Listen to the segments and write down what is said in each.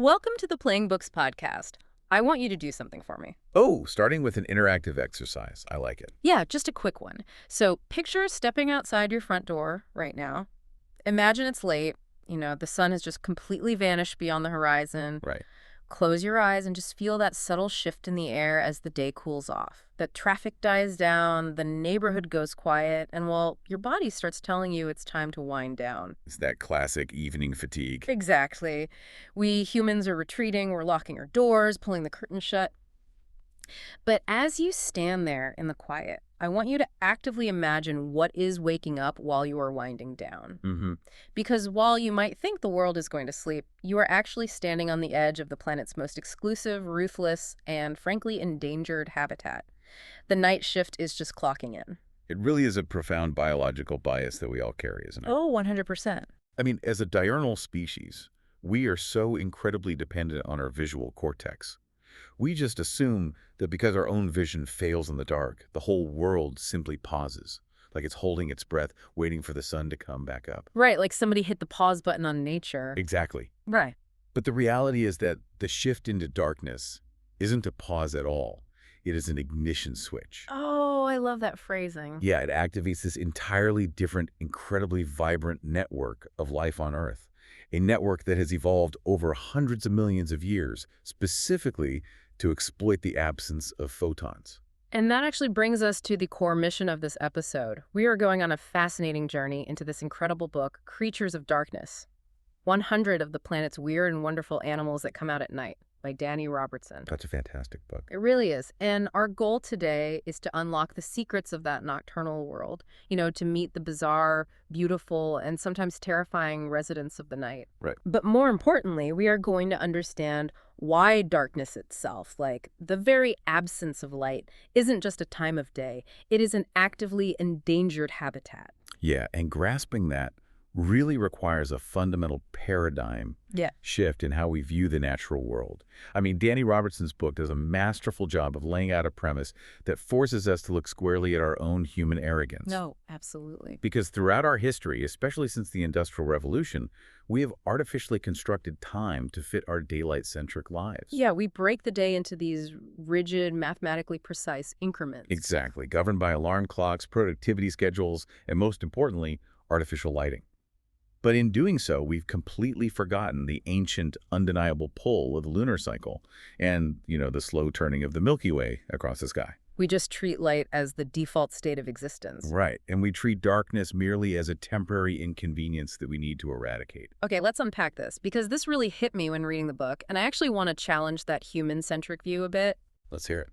Welcome to the Playing Books podcast. I want you to do something for me. Oh, starting with an interactive exercise. I like it. Yeah, just a quick one. So picture stepping outside your front door right now. Imagine it's late. The sun has just completely vanished beyond the horizon. Right. Close your eyes and just feel that subtle shift in the air as the day cools off. The traffic dies down, the neighborhood goes quiet, and well, your body starts telling you it's time to wind down. It's that classic evening fatigue. Exactly. We humans are retreating, we're locking our doors, pulling the curtains shut. But as you stand there in the quiet, I want you to actively imagine what is waking up while you are winding down. Mm-hmm. Because while you might think the world is going to sleep, you are actually standing on the edge of the planet's most exclusive, ruthless, and frankly endangered habitat. The night shift is just clocking in. It really is a profound biological bias that we all carry, isn't it? Oh, 100%. I mean, as a diurnal species, we are so incredibly dependent on our visual cortex. We just assume that because our own vision fails in the dark, the whole world simply pauses, like it's holding its breath, waiting for the sun to come back up. Right, like somebody hit the pause button on nature. Exactly. Right. But the reality is that the shift into darkness isn't a pause at all. It is an ignition switch. Oh, I love that phrasing. Yeah, it activates this entirely different, incredibly vibrant network of life on Earth. A network that has evolved over hundreds of millions of years, specifically to exploit the absence of photons. And that actually brings us to the core mission of this episode. We are going on a fascinating journey into this incredible book, Creatures of Darkness, 100 of the planet's weird and wonderful animals that come out at night, by Dani Robertson. That's a fantastic book. It really is. And our goal today is to unlock the secrets of that nocturnal world, to meet the bizarre, beautiful, and sometimes terrifying residents of the night. Right. But more importantly, we are going to understand why darkness itself, like the very absence of light, isn't just a time of day. It is an actively endangered habitat. Yeah, and grasping that really requires a fundamental paradigm shift in how we view the natural world. I mean, Dani Robertson's book does a masterful job of laying out a premise that forces us to look squarely at our own human arrogance. No, absolutely. Because throughout our history, especially since the Industrial Revolution, we have artificially constructed time to fit our daylight-centric lives. Yeah, we break the day into these rigid, mathematically precise increments. Exactly, governed by alarm clocks, productivity schedules, and most importantly, artificial lighting. But in doing so, we've completely forgotten the ancient, undeniable pull of the lunar cycle and, the slow turning of the Milky Way across the sky. We just treat light as the default state of existence. Right, and we treat darkness merely as a temporary inconvenience that we need to eradicate. Okay, let's unpack this, because this really hit me when reading the book, and I actually want to challenge that human-centric view a bit. Let's hear it.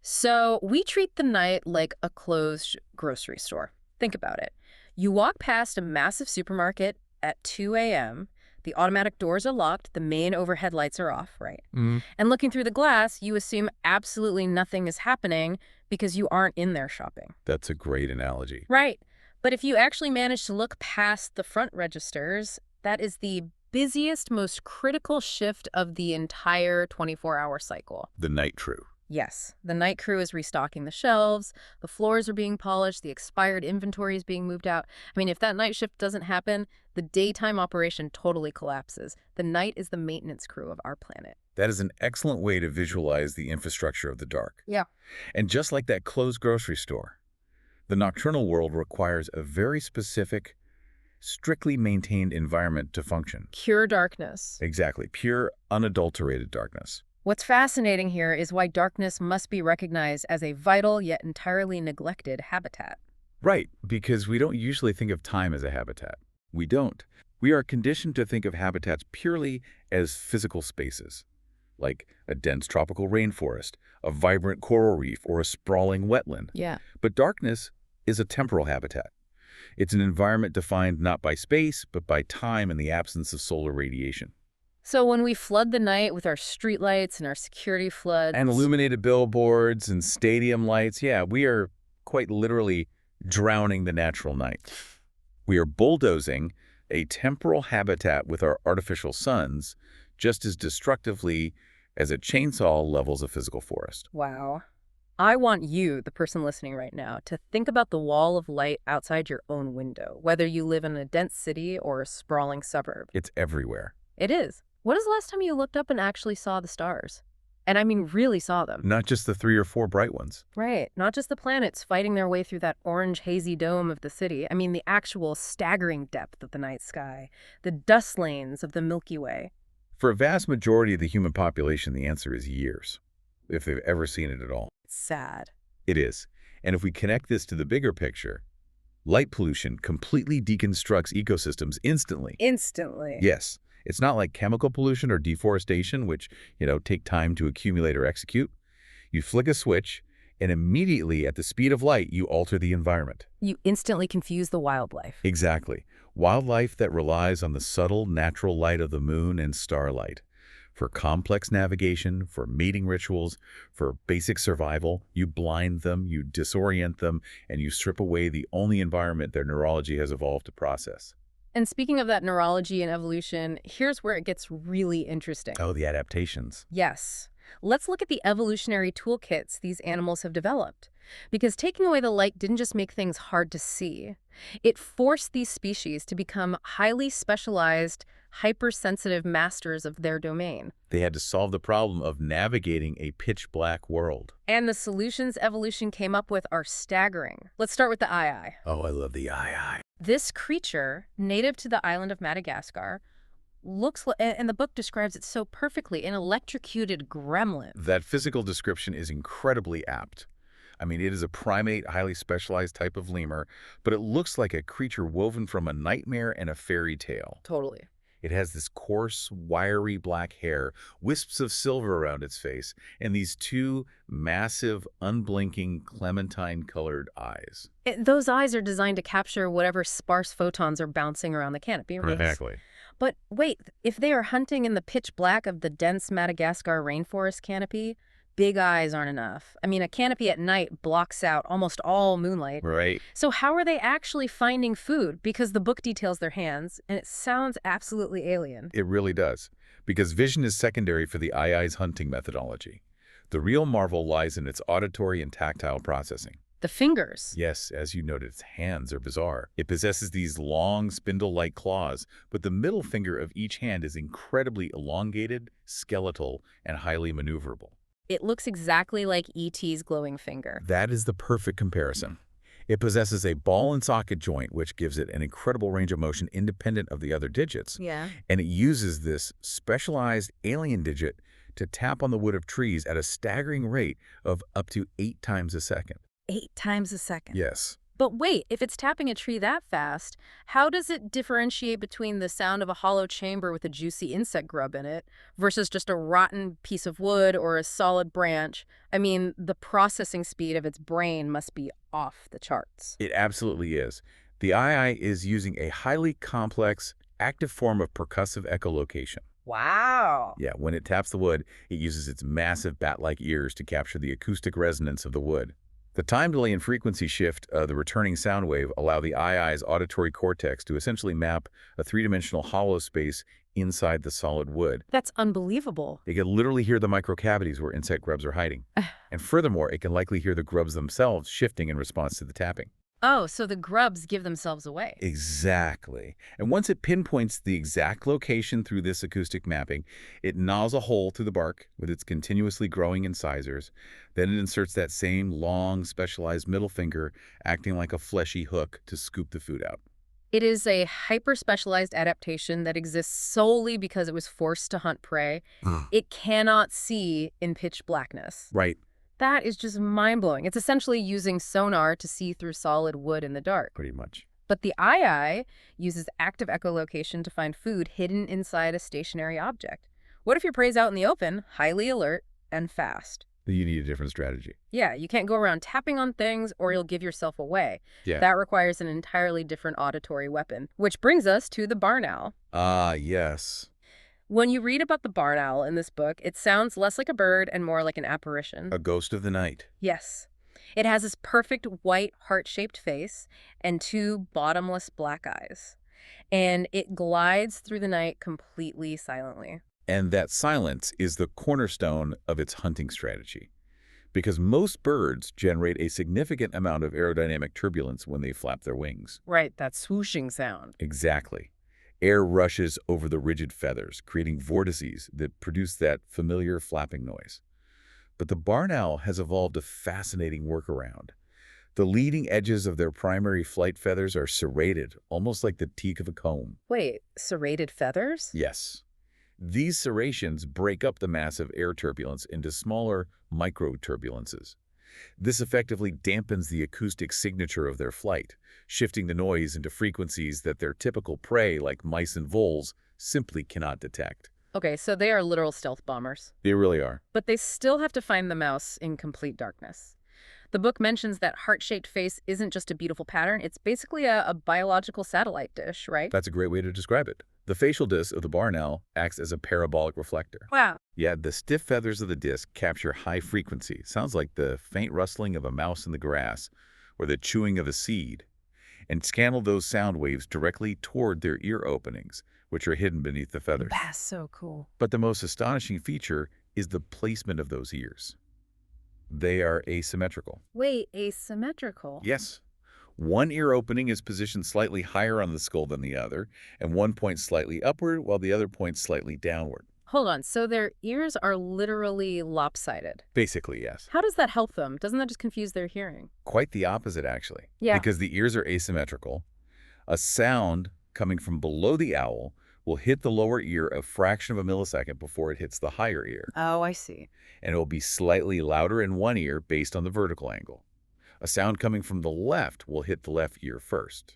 So we treat the night like a closed grocery store. Think about it. You walk past a massive supermarket at 2 a.m., the automatic doors are locked, the main overhead lights are off, right? Mm-hmm. And looking through the glass, you assume absolutely nothing is happening because you aren't in there shopping. That's a great analogy. Right. But if you actually manage to look past the front registers, that is the busiest, most critical shift of the entire 24-hour cycle. The night crew. Yes, the night crew is restocking the shelves, the floors are being polished, the expired inventory is being moved out. I mean, if that night shift doesn't happen, the daytime operation totally collapses. The night is the maintenance crew of our planet. That is an excellent way to visualize the infrastructure of the dark. Yeah. And just like that closed grocery store, the nocturnal world requires a very specific, strictly maintained environment to function. Pure darkness. Exactly. Pure, unadulterated darkness. What's fascinating here is why darkness must be recognized as a vital yet entirely neglected habitat. Right, because we don't usually think of time as a habitat. We don't. We are conditioned to think of habitats purely as physical spaces, like a dense tropical rainforest, a vibrant coral reef, or a sprawling wetland. Yeah. But darkness is a temporal habitat. It's an environment defined not by space, but by time and the absence of solar radiation. So when we flood the night with our streetlights and our security floods... And illuminated billboards and stadium lights, yeah, we are quite literally drowning the natural night. We are bulldozing a temporal habitat with our artificial suns just as destructively as a chainsaw levels a physical forest. Wow. I want you, the person listening right now, to think about the wall of light outside your own window, whether you live in a dense city or a sprawling suburb. It's everywhere. It is. When is the last time you looked up and actually saw the stars? And I mean really saw them. Not just the 3 or 4 bright ones. Right. Not just the planets fighting their way through that orange hazy dome of the city. I mean the actual staggering depth of the night sky, the dust lanes of the Milky Way. For a vast majority of the human population, the answer is years, if they've ever seen it at all. It's sad. It is. And if we connect this to the bigger picture, light pollution completely deconstructs ecosystems instantly. Instantly. Yes. It's not like chemical pollution or deforestation, which, take time to accumulate or execute. You flick a switch, and immediately at the speed of light, you alter the environment. You instantly confuse the wildlife. Exactly. Wildlife that relies on the subtle, natural light of the moon and starlight. For complex navigation, for mating rituals, for basic survival, you blind them, you disorient them, and you strip away the only environment their neurology has evolved to process. And speaking of that neurology and evolution, here's where it gets really interesting. Oh, the adaptations. Yes. Let's look at the evolutionary toolkits these animals have developed. Because taking away the light didn't just make things hard to see. It forced these species to become highly specialized, hypersensitive masters of their domain. They had to solve the problem of navigating a pitch-black world. And the solutions evolution came up with are staggering. Let's start with the eye. Oh, I love the eye. This creature, native to the island of Madagascar, and the book describes it so perfectly, an electrocuted gremlin. That physical description is incredibly apt. I mean, it is a primate, highly specialized type of lemur, but it looks like a creature woven from a nightmare and a fairy tale. Totally. It has this coarse, wiry black hair, wisps of silver around its face, and these 2 massive, unblinking, clementine-colored eyes. Those eyes are designed to capture whatever sparse photons are bouncing around the canopy. Exactly. But wait, if they are hunting in the pitch black of the dense Madagascar rainforest canopy, big eyes aren't enough. I mean, a canopy at night blocks out almost all moonlight. Right. So how are they actually finding food? Because the book details their hands, and it sounds absolutely alien. It really does, because vision is secondary for the eye's hunting methodology. The real marvel lies in its auditory and tactile processing. The fingers. Yes, as you noted, its hands are bizarre. It possesses these long, spindle-like claws, but the middle finger of each hand is incredibly elongated, skeletal, and highly maneuverable. It looks exactly like E.T.'s glowing finger. That is the perfect comparison. It possesses a ball and socket joint, which gives it an incredible range of motion independent of the other digits. Yeah. And it uses this specialized alien digit to tap on the wood of trees at a staggering rate of up to 8 times a second. 8 times a second. Yes. But wait, if it's tapping a tree that fast, how does it differentiate between the sound of a hollow chamber with a juicy insect grub in it versus just a rotten piece of wood or a solid branch? I mean, the processing speed of its brain must be off the charts. It absolutely is. The eye is using a highly complex, active form of percussive echolocation. Wow. Yeah, when it taps the wood, it uses its massive bat-like ears to capture the acoustic resonance of the wood. The time delay and frequency shift, the returning sound wave, allow the eye's auditory cortex to essentially map a 3-dimensional hollow space inside the solid wood. That's unbelievable. It can literally hear the microcavities where insect grubs are hiding. And furthermore, it can likely hear the grubs themselves shifting in response to the tapping. Oh, so the grubs give themselves away. Exactly. And once it pinpoints the exact location through this acoustic mapping, it gnaws a hole through the bark with its continuously growing incisors. Then it inserts that same long, specialized middle finger, acting like a fleshy hook to scoop the food out. It is a hyper-specialized adaptation that exists solely because it was forced to hunt prey. It cannot see in pitch blackness. Right. That is just mind-blowing. It's essentially using sonar to see through solid wood in the dark. Pretty much. But the eye uses active echolocation to find food hidden inside a stationary object. What if your prey's out in the open, highly alert, and fast? You need a different strategy. Yeah, you can't go around tapping on things or you'll give yourself away. Yeah. That requires an entirely different auditory weapon. Which brings us to the barn owl. Ah, yes. When you read about the barn owl in this book, it sounds less like a bird and more like an apparition. A ghost of the night. Yes. It has this perfect white heart-shaped face and 2 bottomless black eyes. And it glides through the night completely silently. And that silence is the cornerstone of its hunting strategy. Because most birds generate a significant amount of aerodynamic turbulence when they flap their wings. Right, that swooshing sound. Exactly. Air rushes over the rigid feathers, creating vortices that produce that familiar flapping noise. But the barn owl has evolved a fascinating workaround. The leading edges of their primary flight feathers are serrated, almost like the teak of a comb. Wait, serrated feathers? Yes. These serrations break up the massive air turbulence into smaller micro-turbulences. This effectively dampens the acoustic signature of their flight, shifting the noise into frequencies that their typical prey, like mice and voles, simply cannot detect. Okay, so they are literal stealth bombers. They really are. But they still have to find the mouse in complete darkness. The book mentions that heart-shaped face isn't just a beautiful pattern, it's basically a biological satellite dish, right? That's a great way to describe it. The facial disc of the barn owl acts as a parabolic reflector. Wow. Yeah, the stiff feathers of the disc capture high frequency. Sounds like the faint rustling of a mouse in the grass or the chewing of a seed, and channel those sound waves directly toward their ear openings, which are hidden beneath the feathers. That's so cool. But the most astonishing feature is the placement of those ears. They are asymmetrical. Wait, asymmetrical? Yes. One ear opening is positioned slightly higher on the skull than the other, and one points slightly upward while the other points slightly downward. Hold on, so their ears are literally lopsided. Basically, yes. How does that help them? Doesn't that just confuse their hearing? Quite the opposite, actually. Yeah. Because the ears are asymmetrical, a sound coming from below the owl will hit the lower ear a fraction of a millisecond before it hits the higher ear. Oh, I see. And it will be slightly louder in one ear based on the vertical angle. A sound coming from the left will hit the left ear first.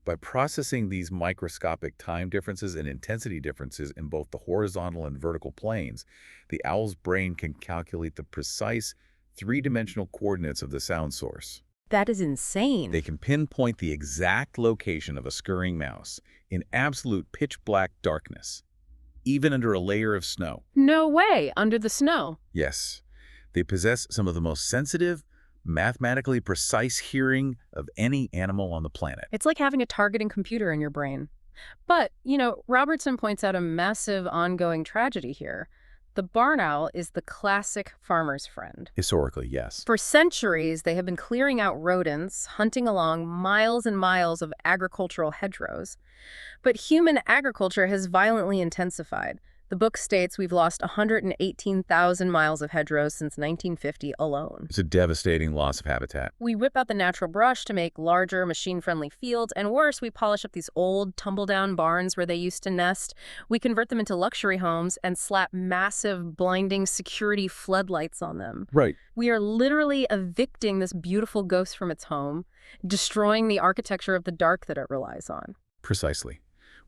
By processing these microscopic time differences and intensity differences in both the horizontal and vertical planes, the owl's brain can calculate the precise three-dimensional coordinates of the sound source. That is insane. They can pinpoint the exact location of a scurrying mouse in absolute pitch-black darkness, even under a layer of snow. No way, under the snow. Yes, they possess some of the most sensitive, mathematically precise hearing of any animal on the planet. It's like having a targeting computer in your brain. But, Robertson points out a massive ongoing tragedy here. The barn owl is the classic farmer's friend. Historically, yes. For centuries, they have been clearing out rodents, hunting along miles and miles of agricultural hedgerows. But human agriculture has violently intensified. The book states we've lost 118,000 miles of hedgerows since 1950 alone. It's a devastating loss of habitat. We whip out the natural brush to make larger, machine-friendly fields, and worse, we polish up these old, tumble-down barns where they used to nest. We convert them into luxury homes and slap massive, blinding security floodlights on them. Right. We are literally evicting this beautiful ghost from its home, destroying the architecture of the dark that it relies on. Precisely.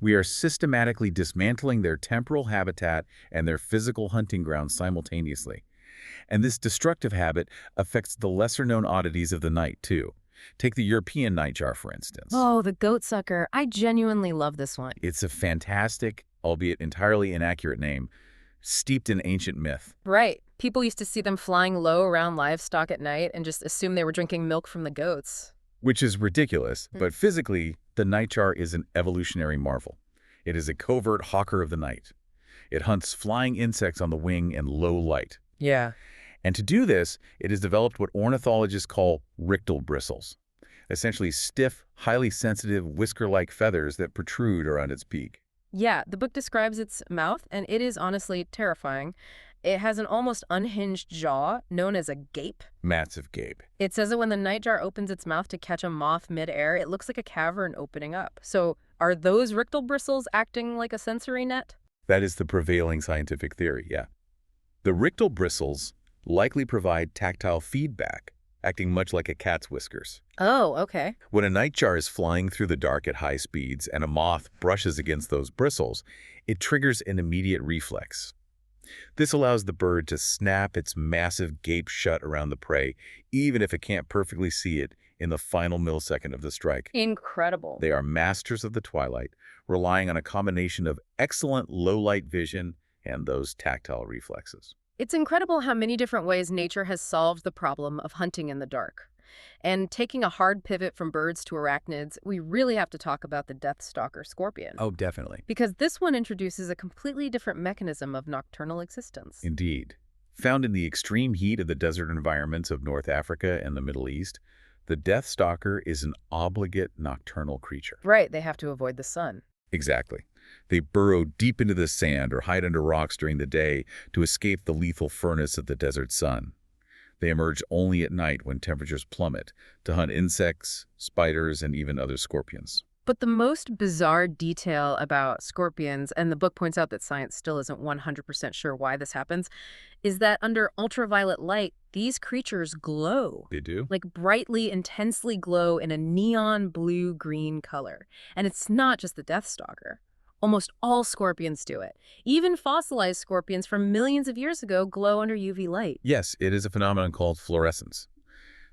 We are systematically dismantling their temporal habitat and their physical hunting grounds simultaneously. And this destructive habit affects the lesser-known oddities of the night, too. Take the European nightjar, for instance. Oh, the goatsucker. I genuinely love this one. It's a fantastic, albeit entirely inaccurate name, steeped in ancient myth. Right. People used to see them flying low around livestock at night and just assume they were drinking milk from the goats. Which is ridiculous, but physically, the nightjar is an evolutionary marvel. It is a covert hawker of the night. It hunts flying insects on the wing in low light. Yeah. And to do this, it has developed what ornithologists call rictal bristles, essentially stiff, highly sensitive, whisker-like feathers that protrude around its beak. Yeah, the book describes its mouth, and it is honestly terrifying. It has an almost unhinged jaw, known as a gape. Massive gape. It says that when the nightjar opens its mouth to catch a moth midair, it looks like a cavern opening up. So are those rictal bristles acting like a sensory net? That is the prevailing scientific theory, yeah. The rictal bristles likely provide tactile feedback, acting much like a cat's whiskers. Oh, okay. When a nightjar is flying through the dark at high speeds and a moth brushes against those bristles, it triggers an immediate reflex. This allows the bird to snap its massive gape shut around the prey, even if it can't perfectly see it in the final millisecond of the strike. Incredible. They are masters of the twilight, relying on a combination of excellent low-light vision and those tactile reflexes. It's incredible how many different ways nature has solved the problem of hunting in the dark. And taking a hard pivot from birds to arachnids, we really have to talk about the deathstalker scorpion. Oh, definitely. Because this one introduces a completely different mechanism of nocturnal existence. Indeed. Found in the extreme heat of the desert environments of North Africa and the Middle East, the deathstalker is an obligate nocturnal creature. Right, they have to avoid the sun. Exactly. They burrow deep into the sand or hide under rocks during the day to escape the lethal furnace of the desert sun. They emerge only at night when temperatures plummet to hunt insects, spiders, and even other scorpions. But the most bizarre detail about scorpions, and the book points out that science still isn't 100% sure why this happens, is that under ultraviolet light, these creatures glow. They do? Like brightly, intensely glow in a neon blue-green color. And it's not just the deathstalker. Almost all scorpions do it. Even fossilized scorpions from millions of years ago glow under UV light. Yes, it is a phenomenon called fluorescence.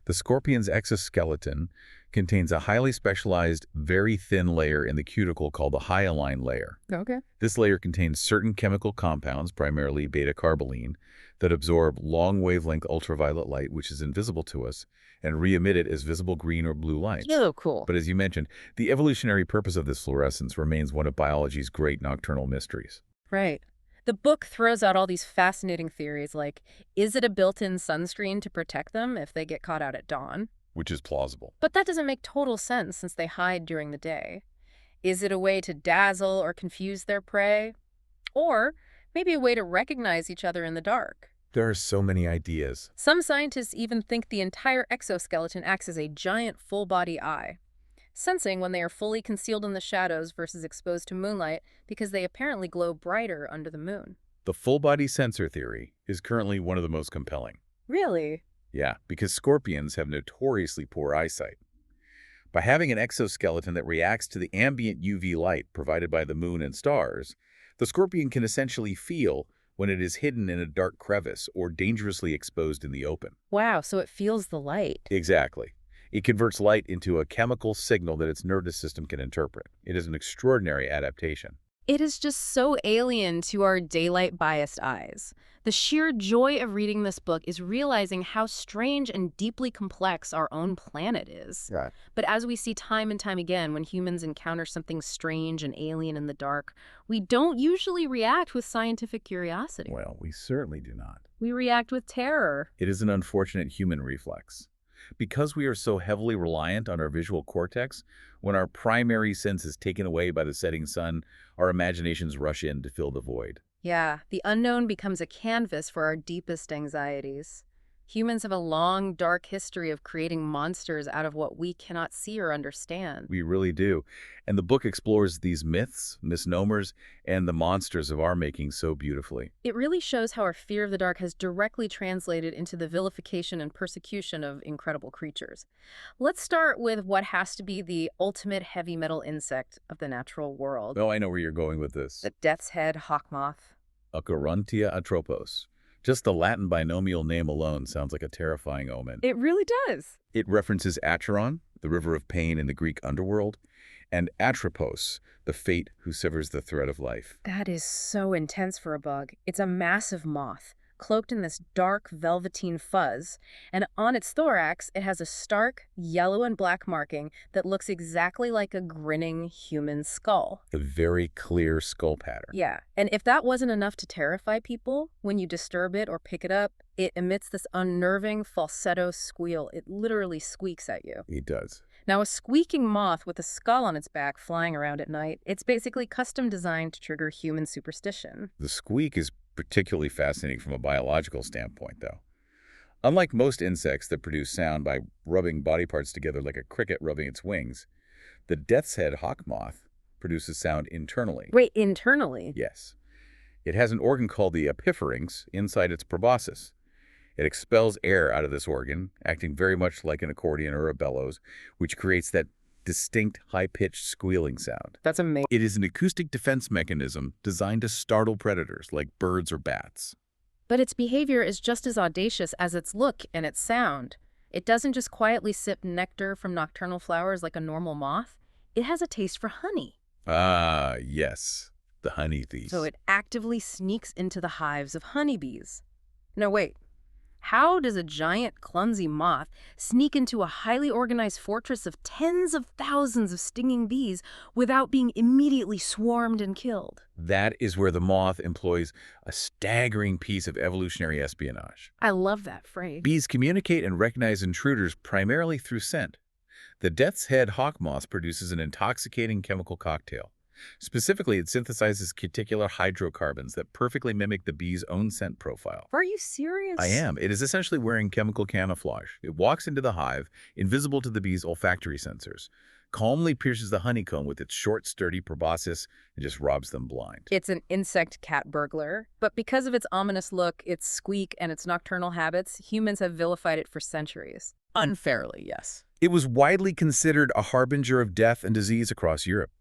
The scorpion's exoskeleton contains a highly specialized, very thin layer in the cuticle called the hyaline layer. Okay. This layer contains certain chemical compounds, primarily beta-carboline, that absorb long-wavelength ultraviolet light, which is invisible to us, and re-emit it as visible green or blue light. Oh, cool. But as you mentioned, the evolutionary purpose of this fluorescence remains one of biology's great nocturnal mysteries. Right. The book throws out all these fascinating theories like, is it a built-in sunscreen to protect them if they get caught out at dawn? Which is plausible. But that doesn't make total sense since they hide during the day. Is it a way to dazzle or confuse their prey? Or maybe a way to recognize each other in the dark? There are so many ideas. Some scientists even think the entire exoskeleton acts as a giant full-body eye, sensing when they are fully concealed in the shadows versus exposed to moonlight because they apparently glow brighter under the moon. The full-body sensor theory is currently one of the most compelling. Really? Yeah, because scorpions have notoriously poor eyesight. By having an exoskeleton that reacts to the ambient UV light provided by the moon and stars, the scorpion can essentially feel when it is hidden in a dark crevice or dangerously exposed in the open. Wow, so it feels the light. Exactly. It converts light into a chemical signal that its nervous system can interpret. It is an extraordinary adaptation. It is just so alien to our daylight-biased eyes. The sheer joy of reading this book is realizing how strange and deeply complex our own planet is. Right. But as we see time and time again, when humans encounter something strange and alien in the dark, we don't usually react with scientific curiosity. Well, we certainly do not. We react with terror. It is an unfortunate human reflex. Because we are so heavily reliant on our visual cortex, when our primary sense is taken away by the setting sun, our imaginations rush in to fill the void. Yeah, the unknown becomes a canvas for our deepest anxieties. Humans have a long, dark history of creating monsters out of what we cannot see or understand. We really do. And the book explores these myths, misnomers, and the monsters of our making so beautifully. It really shows how our fear of the dark has directly translated into the vilification and persecution of incredible creatures. Let's start with what has to be the ultimate heavy metal insect of the natural world. Oh, I know where you're going with this. The death's head hawk moth. Acherontia atropos. Just the Latin binomial name alone sounds like a terrifying omen. It really does. It references Acheron, the river of pain in the Greek underworld, and Atropos, the fate who severs the thread of life. That is so intense for a bug. It's a massive moth, cloaked in this dark velveteen fuzz, and on its thorax it has a stark yellow and black marking that looks exactly like a grinning human skull. A very clear skull pattern. Yeah, and if that wasn't enough to terrify people, when you disturb it or pick it up, it emits this unnerving falsetto squeal. It literally squeaks at you. It does. Now, a squeaking moth with a skull on its back flying around at night, it's basically custom designed to trigger human superstition. The squeak is particularly fascinating from a biological standpoint, though. Unlike most insects that produce sound by rubbing body parts together like a cricket rubbing its wings, the death's head hawk moth produces sound internally. Wait, internally? Yes. It has an organ called the epipharynx inside its proboscis. It expels air out of this organ, acting very much like an accordion or a bellows, which creates that distinct, high-pitched squealing sound. That's amazing. It is an acoustic defense mechanism designed to startle predators like birds or bats. But its behavior is just as audacious as its look and its sound. It doesn't just quietly sip nectar from nocturnal flowers like a normal moth. It has a taste for honey. Ah, yes, the honey thief. So it actively sneaks into the hives of honeybees. No, wait. How does a giant, clumsy moth sneak into a highly organized fortress of tens of thousands of stinging bees without being immediately swarmed and killed? That is where the moth employs a staggering piece of evolutionary espionage. I love that phrase. Bees communicate and recognize intruders primarily through scent. The death's head hawk moth produces an intoxicating chemical cocktail. Specifically, it synthesizes cuticular hydrocarbons that perfectly mimic the bee's own scent profile. Are you serious? I am. It is essentially wearing chemical camouflage. It walks into the hive, invisible to the bee's olfactory sensors, calmly pierces the honeycomb with its short, sturdy proboscis, and just robs them blind. It's an insect cat burglar, but because of its ominous look, its squeak, and its nocturnal habits, humans have vilified it for centuries. Unfairly, yes. It was widely considered a harbinger of death and disease across Europe.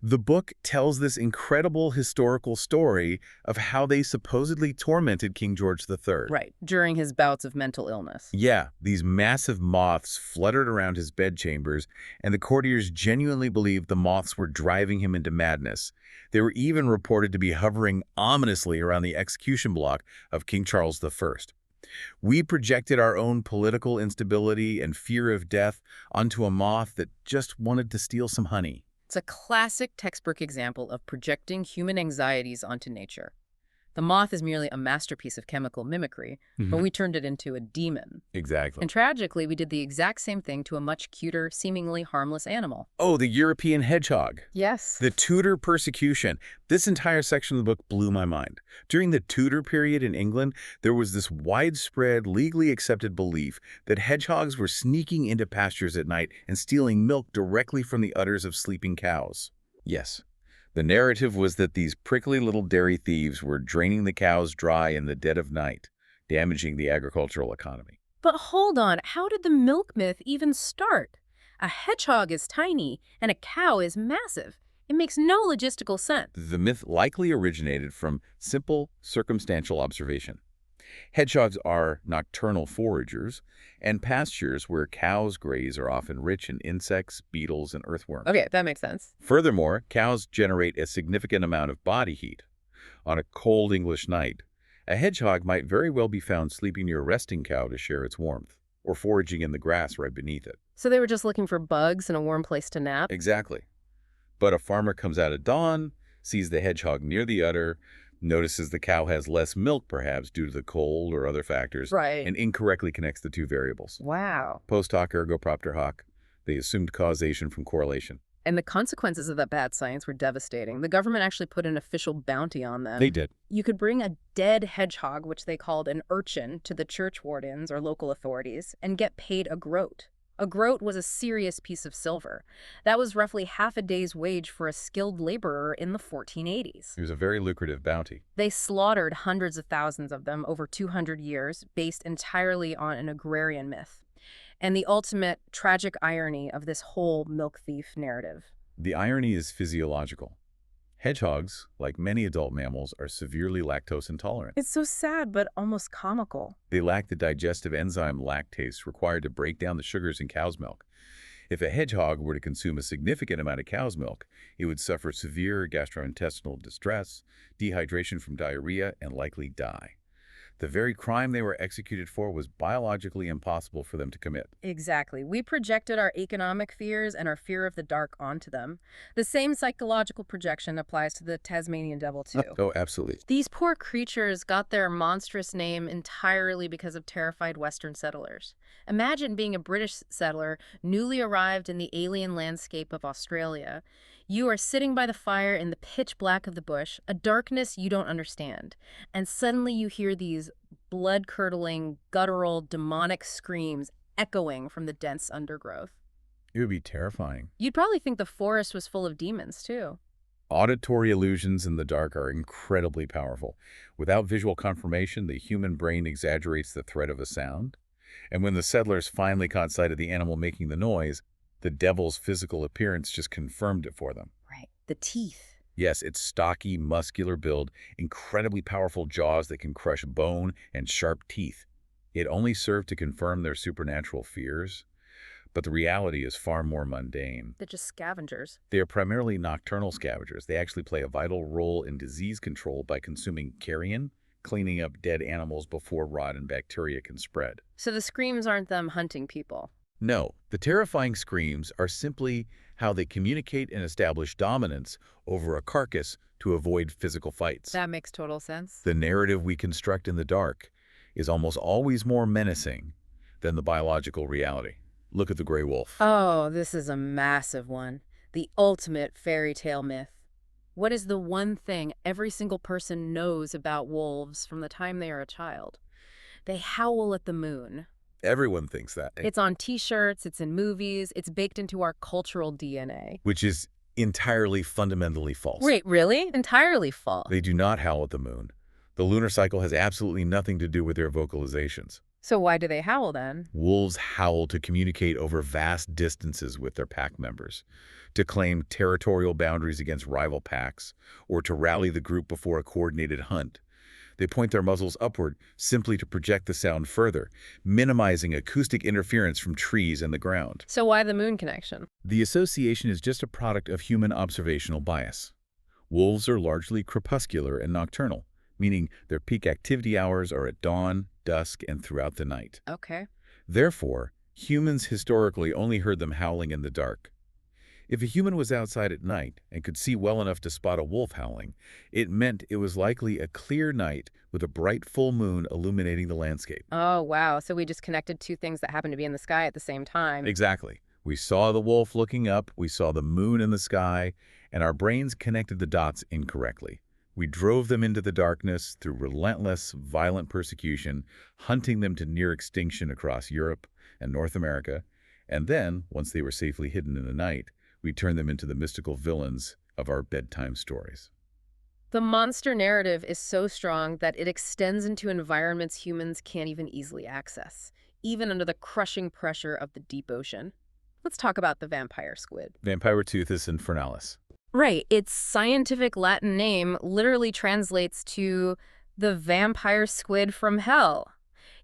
The book tells this incredible historical story of how they supposedly tormented King George III. Right, during his bouts of mental illness. Yeah, these massive moths fluttered around his bedchambers, and the courtiers genuinely believed the moths were driving him into madness. They were even reported to be hovering ominously around the execution block of King Charles I. We projected our own political instability and fear of death onto a moth that just wanted to steal some honey. It's a classic textbook example of projecting human anxieties onto nature. The moth is merely a masterpiece of chemical mimicry, but we turned it into a demon. Exactly. And tragically, we did the exact same thing to a much cuter, seemingly harmless animal. Oh, the European hedgehog. Yes. The Tudor persecution. This entire section of the book blew my mind. During the Tudor period in England, there was this widespread, legally accepted belief that hedgehogs were sneaking into pastures at night and stealing milk directly from the udders of sleeping cows. Yes. The narrative was that these prickly little dairy thieves were draining the cows dry in the dead of night, damaging the agricultural economy. But hold on, how did the milk myth even start? A hedgehog is tiny and a cow is massive. It makes no logistical sense. The myth likely originated from simple, circumstantial observation. Hedgehogs are nocturnal foragers, and pastures where cows graze are often rich in insects, beetles, and earthworms. Okay, that makes sense. Furthermore, cows generate a significant amount of body heat. On a cold English night, a hedgehog might very well be found sleeping near a resting cow to share its warmth, or foraging in the grass right beneath it. So they were just looking for bugs and a warm place to nap? Exactly. But a farmer comes out at dawn, sees the hedgehog near the udder, notices the cow has less milk perhaps due to the cold or other factors, Right. and incorrectly connects the two variables. Wow. Post hoc ergo propter hoc. They assumed causation from correlation. And the consequences of that bad science were devastating. The government actually put an official bounty on them. They did. You could bring a dead hedgehog, which they called an urchin, to the church wardens or local authorities and get paid a groat. A groat was a serious piece of silver. That was roughly half a day's wage for a skilled laborer in the 1480s. It was a very lucrative bounty. They slaughtered hundreds of thousands of them over 200 years, based entirely on an agrarian myth. And the ultimate tragic irony of this whole milk thief narrative. The irony is physiological. Hedgehogs, like many adult mammals, are severely lactose intolerant. It's so sad, but almost comical. They lack the digestive enzyme lactase required to break down the sugars in cow's milk. If a hedgehog were to consume a significant amount of cow's milk, it would suffer severe gastrointestinal distress, dehydration from diarrhea, and likely die. The very crime they were executed for was biologically impossible for them to commit. Exactly. We projected our economic fears and our fear of the dark onto them. The same psychological projection applies to the Tasmanian devil, too. Oh, absolutely. These poor creatures got their monstrous name entirely because of terrified Western settlers. Imagine being a British settler, newly arrived in the alien landscape of Australia. You are sitting by the fire in the pitch black of the bush, a darkness you don't understand, and suddenly you hear these blood-curdling, guttural, demonic screams echoing from the dense undergrowth. It would be terrifying. You'd probably think the forest was full of demons, too. Auditory illusions in the dark are incredibly powerful. Without visual confirmation, the human brain exaggerates the threat of a sound. And when the settlers finally caught sight of the animal making the noise, the devil's physical appearance just confirmed it for them. Right. The teeth. Yes, its stocky, muscular build, incredibly powerful jaws that can crush bone, and sharp teeth. It only served to confirm their supernatural fears. But the reality is far more mundane. They're just scavengers. They are primarily nocturnal scavengers. They actually play a vital role in disease control by consuming carrion, cleaning up dead animals before rot and bacteria can spread. So the screams aren't them hunting people. No, the terrifying screams are simply how they communicate and establish dominance over a carcass to avoid physical fights. That makes total sense. The narrative we construct in the dark is almost always more menacing than the biological reality. Look at the gray wolf. Oh, this is a massive one. The ultimate fairy tale myth. What is the one thing every single person knows about wolves from the time they are a child? They howl at the moon. Everyone thinks that, It's on t-shirts, it's in movies, it's baked into our cultural DNA. which is entirely fundamentally false. Wait, really? Entirely false. They do not howl at the moon. The lunar cycle has absolutely nothing to do with their vocalizations. So why do they howl then? Wolves howl to communicate over vast distances with their pack members, to claim territorial boundaries against rival packs, or to rally the group before a coordinated hunt. They point their muzzles upward simply to project the sound further, minimizing acoustic interference from trees and the ground. So why the moon connection? The association is just a product of human observational bias. Wolves are largely crepuscular and nocturnal, meaning their peak activity hours are at dawn, dusk, and throughout the night. Okay. Therefore, humans historically only heard them howling in the dark. If a human was outside at night and could see well enough to spot a wolf howling, it meant it was likely a clear night with a bright full moon illuminating the landscape. Oh, wow. So we just connected two things that happen to be in the sky at the same time. Exactly. We saw the wolf looking up, we saw the moon in the sky, and our brains connected the dots incorrectly. We drove them into the darkness through relentless, violent persecution, hunting them to near extinction across Europe and North America, and then, once they were safely hidden in the night, we turned them into the mystical villains of our bedtime stories. The monster narrative is so strong that it extends into environments humans can't even easily access, even under the crushing pressure of the deep ocean. Let's talk about the vampire squid. Vampiroteuthis infernalis. Right. Its scientific Latin name literally translates to the vampire squid from hell.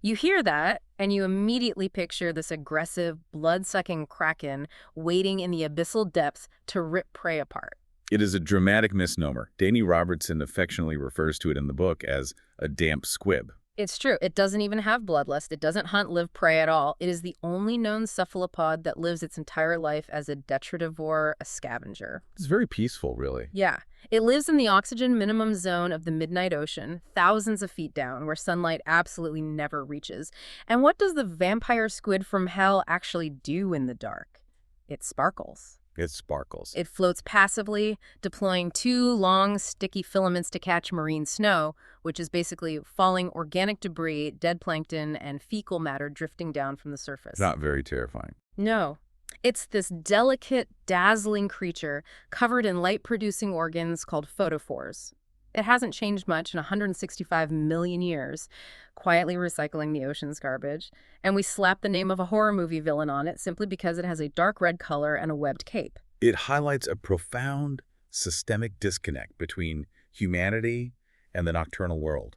You hear that, and you immediately picture this aggressive, blood-sucking kraken waiting in the abyssal depths to rip prey apart. It is a dramatic misnomer. Dani Robertson affectionately refers to it in the book as a damp squib. It's true. It doesn't even have bloodlust. It doesn't hunt live prey at all. It is the only known cephalopod that lives its entire life as a detritivore, a scavenger. It's very peaceful, really. Yeah. It lives in the oxygen minimum zone of the midnight ocean, thousands of feet down, where sunlight absolutely never reaches. And what does the vampire squid from hell actually do in the dark? It sparkles. It sparkles. It floats passively, deploying two long, sticky filaments to catch marine snow, which is basically falling organic debris, dead plankton, and fecal matter drifting down from the surface. Not very terrifying. No. It's this delicate, dazzling creature covered in light-producing organs called photophores. It hasn't changed much in 165 million years, quietly recycling the ocean's garbage, and we slap the name of a horror movie villain on it simply because it has a dark red color and a webbed cape. It highlights a profound systemic disconnect between humanity and the nocturnal world.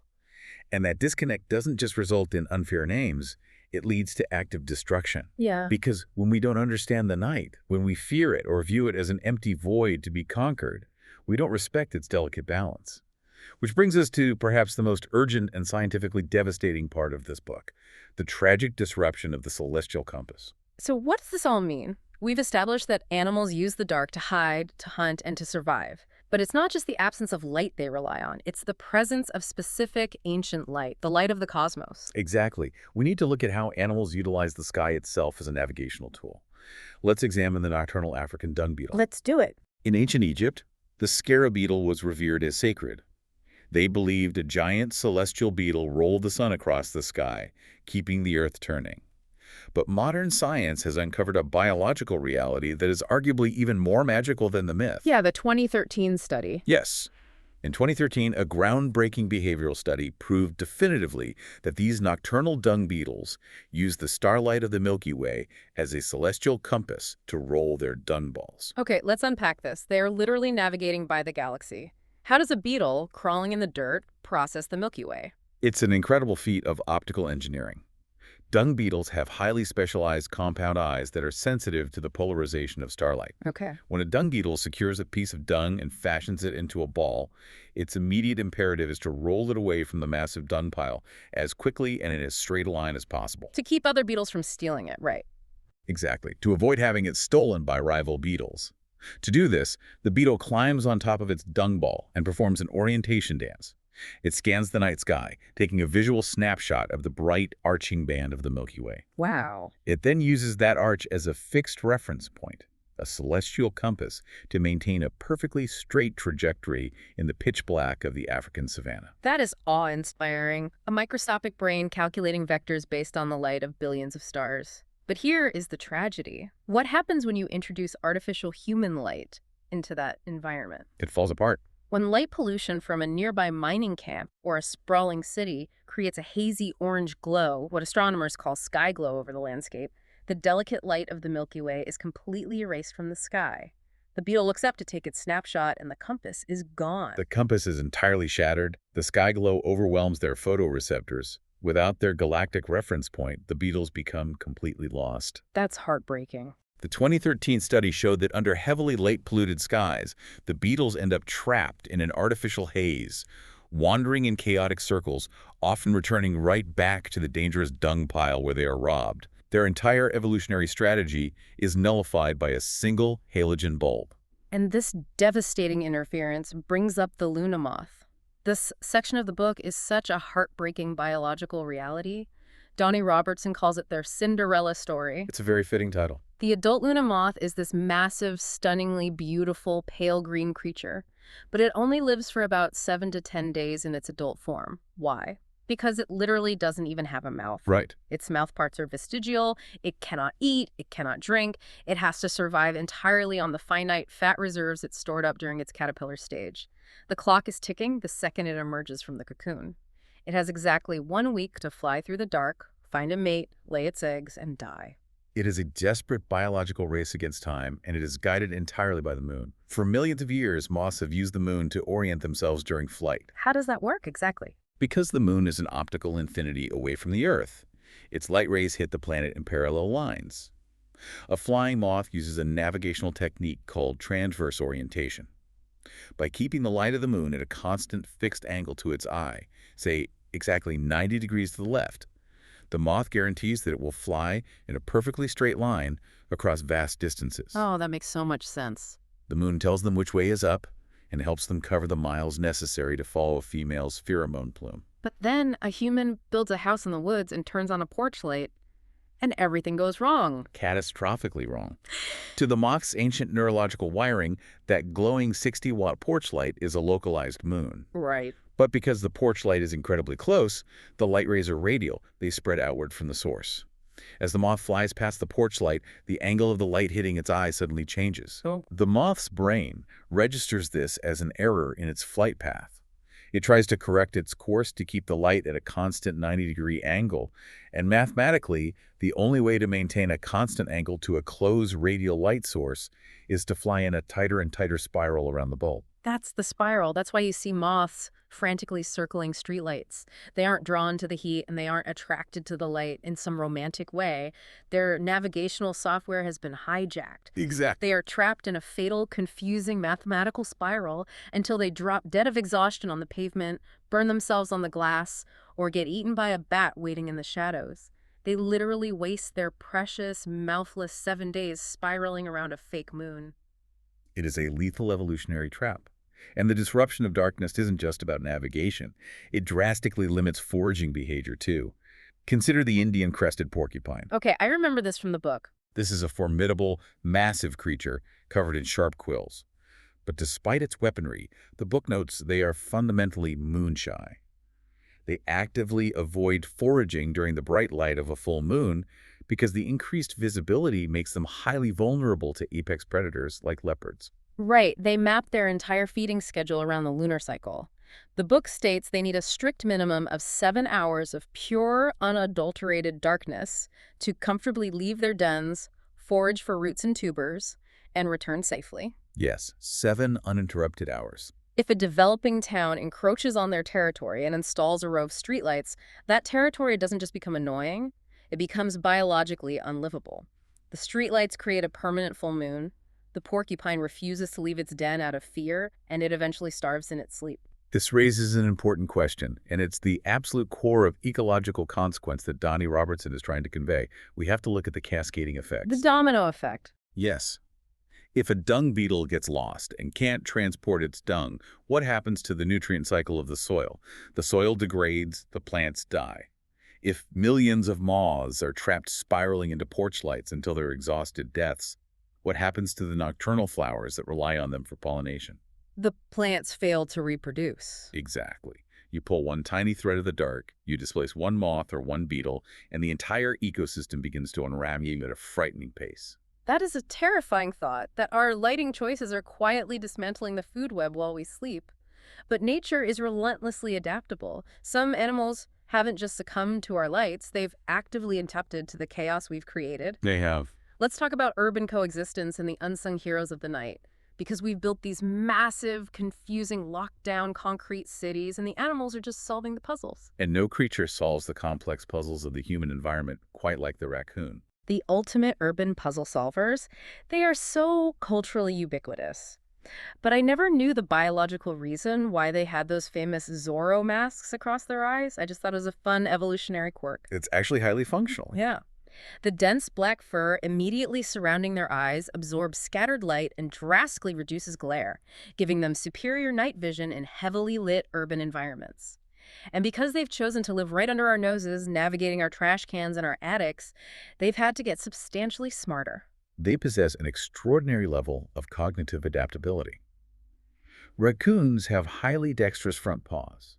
And that disconnect doesn't just result in unfair names, it leads to active destruction. Yeah. Because when we don't understand the night, when we fear it or view it as an empty void to be conquered, we don't respect its delicate balance. Which brings us to perhaps the most urgent and scientifically devastating part of this book, the tragic disruption of the celestial compass. So what does this all mean? We've established that animals use the dark to hide, to hunt, and to survive. But it's not just the absence of light they rely on. It's the presence of specific ancient light, the light of the cosmos. Exactly. We need to look at how animals utilize the sky itself as a navigational tool. Let's examine the nocturnal African dung beetle. Let's do it. In ancient Egypt, the scarab beetle was revered as sacred. They believed a giant celestial beetle rolled the sun across the sky, keeping the earth turning. But modern science has uncovered a biological reality that is arguably even more magical than the myth. Yeah, the 2013 study. Yes. In 2013, a groundbreaking behavioral study proved definitively that these nocturnal dung beetles use the starlight of the Milky Way as a celestial compass to roll their dung balls. Okay, let's unpack this. They are literally navigating by the galaxy. How does a beetle, crawling in the dirt, process the Milky Way? It's an incredible feat of optical engineering. Dung beetles have highly specialized compound eyes that are sensitive to the polarization of starlight. Okay. When a dung beetle secures a piece of dung and fashions it into a ball, its immediate imperative is to roll it away from the massive dung pile as quickly and in as straight a line as possible. To keep other beetles from stealing it, right? Exactly. To avoid having it stolen by rival beetles. To do this, the beetle climbs on top of its dung ball and performs an orientation dance. It scans the night sky, taking a visual snapshot of the bright, arching band of the Milky Way. Wow. It then uses that arch as a fixed reference point. a celestial compass to maintain a perfectly straight trajectory in the pitch black of the African savanna. That is awe-inspiring. A microscopic brain calculating vectors based on the light of billions of stars. But here is the tragedy. What happens when you introduce artificial human light into that environment? It falls apart. When light pollution from a nearby mining camp or a sprawling city creates a hazy orange glow, what astronomers call sky glow over the landscape, the delicate light of the Milky Way is completely erased from the sky. The beetle looks up to take its snapshot, and the compass is gone. The compass is entirely shattered. The sky glow overwhelms their photoreceptors. Without their galactic reference point, the beetles become completely lost. That's heartbreaking. The 2013 study showed that under heavily light-polluted skies, the beetles end up trapped in an artificial haze, wandering in chaotic circles, often returning right back to the dangerous dung pile where they are robbed. Their entire evolutionary strategy is nullified by a single halogen bulb. And this devastating interference brings up the Luna moth. This section of the book is such a heartbreaking biological reality. Dani Robertson calls it their Cinderella story. It's a very fitting title. The adult Luna moth is this massive, stunningly beautiful, pale green creature, but it only lives for about 7 to 10 days in its adult form. Why? Because it literally doesn't even have a mouth. Right. Its mouth parts are vestigial, it cannot eat, it cannot drink, it has to survive entirely on the finite fat reserves it stored up during its caterpillar stage. The clock is ticking the second it emerges from the cocoon. It has exactly 1 week to fly through the dark, find a mate, lay its eggs, and die. It is a desperate biological race against time, and it is guided entirely by the moon. For millions of years, moths have used the moon to orient themselves during flight. How does that work exactly? Because the moon is an optical infinity away from the Earth, its light rays hit the planet in parallel lines. A flying moth uses a navigational technique called transverse orientation. By keeping the light of the moon at a constant fixed angle to its eye, say exactly 90 degrees to the left, the moth guarantees that it will fly in a perfectly straight line across vast distances. Oh, that makes so much sense. The moon tells them which way is up and helps them cover the miles necessary to follow a female's pheromone plume. But then a human builds a house in the woods and turns on a porch light, and everything goes wrong. Catastrophically wrong. To the moth's ancient neurological wiring, that glowing 60-watt porch light is a localized moon. Right. But because the porch light is incredibly close, the light rays are radial. They spread outward from the source. As the moth flies past the porch light, the angle of the light hitting its eye suddenly changes. The moth's brain registers this as an error in its flight path. It tries to correct its course to keep the light at a constant 90-degree angle, and mathematically, the only way to maintain a constant angle to a closed radial light source is to fly in a tighter and tighter spiral around the bulb. That's the spiral. That's why you see moths frantically circling streetlights. They aren't drawn to the heat and they aren't attracted to the light in some romantic way. Their navigational software has been hijacked. Exactly. They are trapped in a fatal, confusing mathematical spiral until they drop dead of exhaustion on the pavement, burn themselves on the glass, or get eaten by a bat waiting in the shadows. They literally waste their precious, mouthless 7 days spiraling around a fake moon. It is a lethal evolutionary trap. And the disruption of darkness isn't just about navigation. It drastically limits foraging behavior, too. Consider the Indian crested porcupine. Okay, I remember this from the book. This is a formidable, massive creature covered in sharp quills. But despite its weaponry, the book notes they are fundamentally moon-shy. They actively avoid foraging during the bright light of a full moon because the increased visibility makes them highly vulnerable to apex predators like leopards. Right, they map their entire feeding schedule around the lunar cycle. The book states they need a strict minimum of 7 hours of pure, unadulterated darkness to comfortably leave their dens, forage for roots and tubers, and return safely. Yes, 7 uninterrupted hours. If a developing town encroaches on their territory and installs a row of streetlights, that territory doesn't just become annoying, it becomes biologically unlivable. The streetlights create a permanent full moon. The porcupine refuses to leave its den out of fear, and it eventually starves in its sleep. This raises an important question, and it's the absolute core of ecological consequence that Dani Robertson is trying to convey. We have to look at the cascading effects. The domino effect. Yes. If a dung beetle gets lost and can't transport its dung, what happens to the nutrient cycle of the soil? The soil degrades, the plants die. If millions of moths are trapped spiraling into porch lights until they're exhausted deaths, What happens to the nocturnal flowers that rely on them for pollination? The plants fail to reproduce. Exactly. You pull one tiny thread of the dark, you displace one moth or one beetle, and the entire ecosystem begins to unravel at a frightening pace. That is a terrifying thought, that our lighting choices are quietly dismantling the food web while we sleep. But nature is relentlessly adaptable. Some animals haven't just succumbed to our lights, they've actively adapted to the chaos we've created. They have. Let's talk about urban coexistence and the unsung heroes of the night. Because we've built these massive, confusing, locked-down concrete cities, and the animals are just solving the puzzles. And no creature solves the complex puzzles of the human environment quite like the raccoon. The ultimate urban puzzle solvers, they are so culturally ubiquitous. But I never knew the biological reason why they had those famous Zorro masks across their eyes. I just thought it was a fun evolutionary quirk. It's actually highly functional. Yeah. The dense black fur immediately surrounding their eyes absorbs scattered light and drastically reduces glare, giving them superior night vision in heavily lit urban environments. And because they've chosen to live right under our noses, navigating our trash cans and our attics, they've had to get substantially smarter. They possess an extraordinary level of cognitive adaptability. Raccoons have highly dexterous front paws.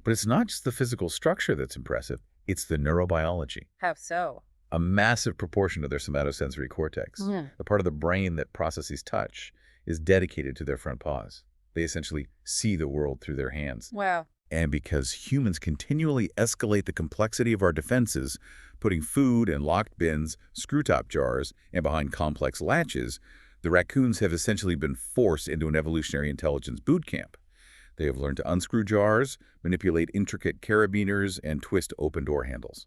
But it's not just the physical structure that's impressive, it's the neurobiology. How so? A massive proportion of their somatosensory cortex, the part of the brain that processes touch, is dedicated to their front paws. They essentially see the world through their hands. Wow. And because humans continually escalate the complexity of our defenses, putting food in locked bins, screw-top jars, and behind complex latches, the raccoons have essentially been forced into an evolutionary intelligence boot camp. They have learned to unscrew jars, manipulate intricate carabiners, and twist open door handles.